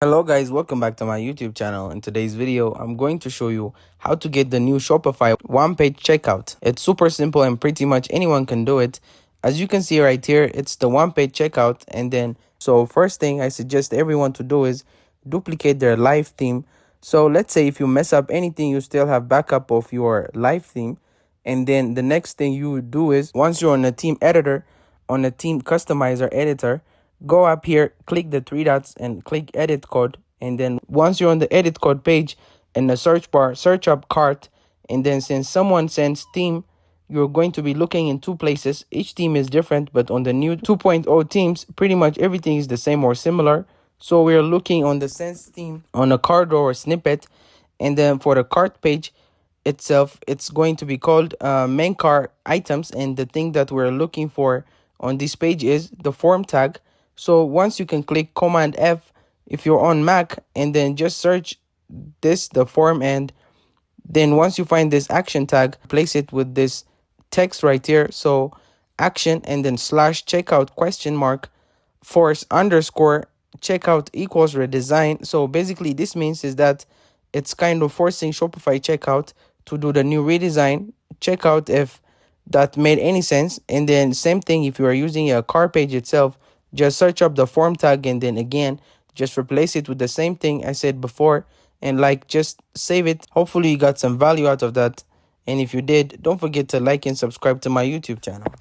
Hello guys, welcome back to my YouTube channel. In today's video, I'm going to show you how to get the new Shopify one-page checkout. It's super simple and pretty much anyone can do it. As you can see right here, it's the one-page checkout. And then, so first thing I suggest everyone to do is duplicate their live theme. So let's say if you mess up anything, you still have backup of your live theme. And then the next thing you would do is once you're on a theme editor, on a theme customizer editor, go up here, click the three dots and click edit code. And then once you're on the edit code page, in the search bar, search up cart. And then since someone sends theme, you're going to be looking in two places. Each theme is different, but on the new 2.0 themes, pretty much everything is the same or similar. So we're looking on the sense theme on a card or snippet. And then for the cart page itself, it's going to be called main cart items. And the thing that we're looking for on this page is the form tag. So once you can click Command F if you're on Mac, and then just search the form, and then once you find this action tag, place it with this text right here. So action and then slash checkout question mark force underscore checkout equals redesign. So basically this means is that it's kind of forcing Shopify checkout to do the new redesign. Check out if that made any sense. And then same thing if you are using a car page itself, just search up the form tag and then again just replace it with the same thing I said before, and just save it. Hopefully you got some value out of that, and if you did, don't forget to like and subscribe to my YouTube channel.